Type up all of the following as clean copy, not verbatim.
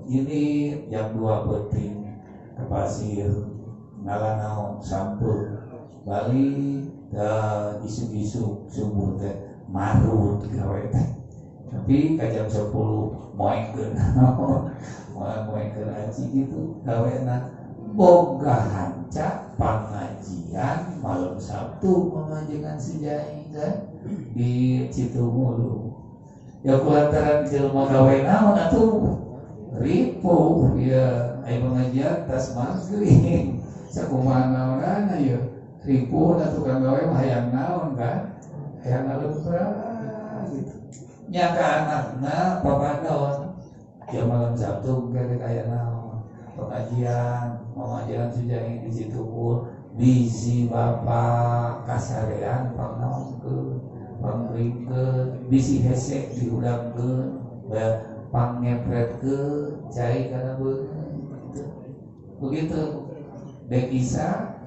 Ini jam 2 penting ke pasir ngalanau sampul balik isu-isu sumur teh marut gawe teh tapi ka jam 10 moekeun moekeun aji gitu gaweana boga hanca pengajian malam Sabtu pengajian sejai kan di Citumulu ya kulantaran jelema gawe naon atuh ripuh ya aya pengajian tas maghrib sakumaha naonana ya ripuh da tukang gawe mah hayang naon kan hayang ngaleumpra gitu nya ka anakna papadon ya malam Sabtu gede aya naon pengajian sejai di Citumul bisi bapak kasarean pangnaonkeun pangringkeun bisi hese diudangkeun pangepretkeun cai kana begitu dek Isa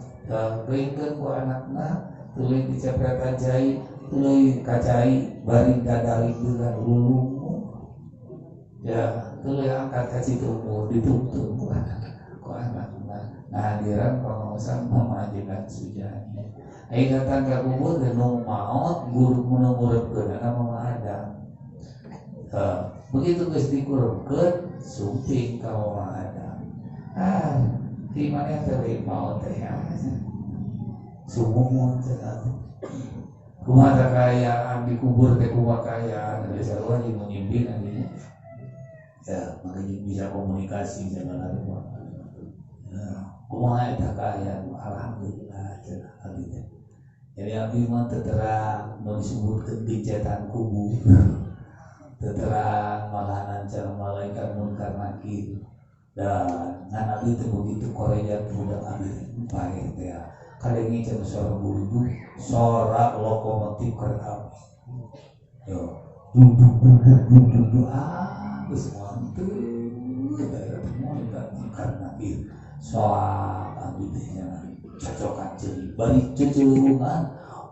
ringkeun ku anakna tuluy dicepretan cai tuluy kacai bari dadali dengan lulungu ya tuluy angkat ka Citumul dituntun ku anakna hadiran pengawasan pemajikan sujanya aing datang ka kubur dan nu maot guru murid-muridkeun nama Adam begitu geus dikurungkeun sumping ka Mama Adam di mana teh maot teh sumumun cenah kumaha kakayaan dikubur teh kumaha kakayaan ada sarua jeung nyimpin anu ya makanya bisa komunikasi segala rupa kumaha eta kakayaan alhamdulillah cenah abdi teh jadi abdi mah teu terang nu disebutkeun dicetan kubur teu terang malahan cara malaikat munkar nakir dan ngan abdi teh begitu koreja budak abdi pae teh kadengi cenah suara bulu suara lokomotif kereta yo duduk geus manteup daerah malaikat munkar nakir soal abdi teh cocokan ceuli bari ceuceungan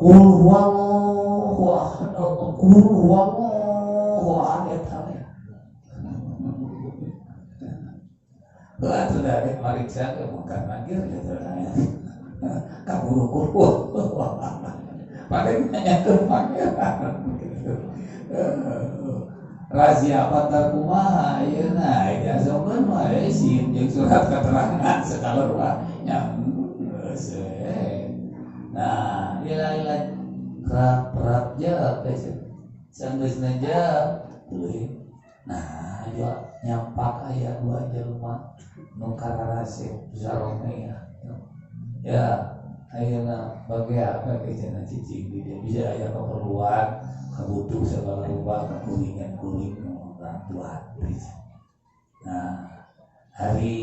kul huwallahu ahad kul huwallahu ahad lah tuh dari mariksa ke munkar nakir gitu kaburu-kuru pada nanyakeun pangeran gitu rahasia pantar kumaha ayeuna aya sokeun mah isin jeung surat keterangan sakaluar nya nah ila rap jawab sanggeusna jawab tuluy nah jawab nyampak aya dua jelema nu kararase zarome ya ayeuna bage apa ke cenah cicing dia bisa aya keperluan kabutuh segala rupa kuringan-kuring orang tua nah hari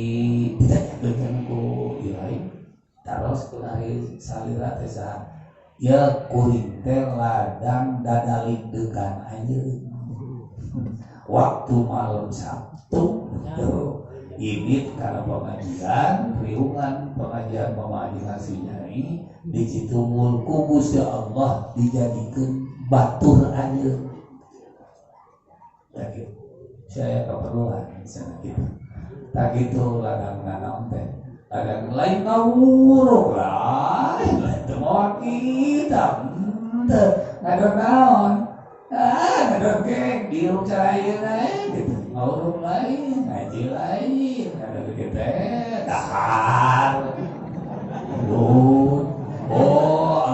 ditanyakeun ku ilahi taros ku hari salira teh saha ya kuring teh ladang dadalik degan anjeun waktu malam Sabtu ini karena pengajian riungan pengajian pemajikan Nyai di Citumul ku Gusti Allah dijadikeun batur anjeun lagi saya keperluan sana gitu tak gitu ladang nanaon teh ladang lain ngawuruk lain teu moal kita teu ngadon naon ngadon ge diuruk cara ayeuna gitu ngawuruk lain ngaji lain ada gede teh dahar lun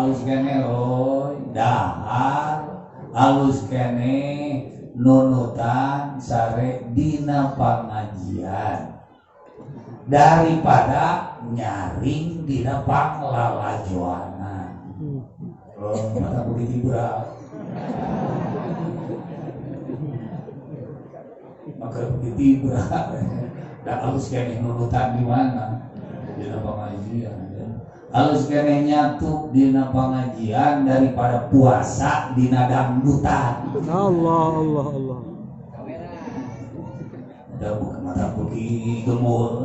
alus kene dahar alus kene nunutan sare dina pangajian daripada nyaring dina panglalajoanan mata begitu berat maka begitu berat dan halus kene nunutan di mana dina pengajian halus kene nyatu dina pengajian daripada puasa dina dangdutan Allah udah bukan mata putih gemul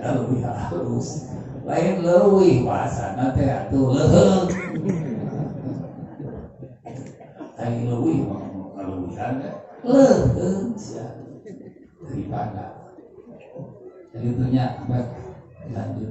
lebih halus lain leuwih bahasana teh atuh leuheung ai leuwih mah kaleuwihan leuheung sia daripada jadi punya lanjut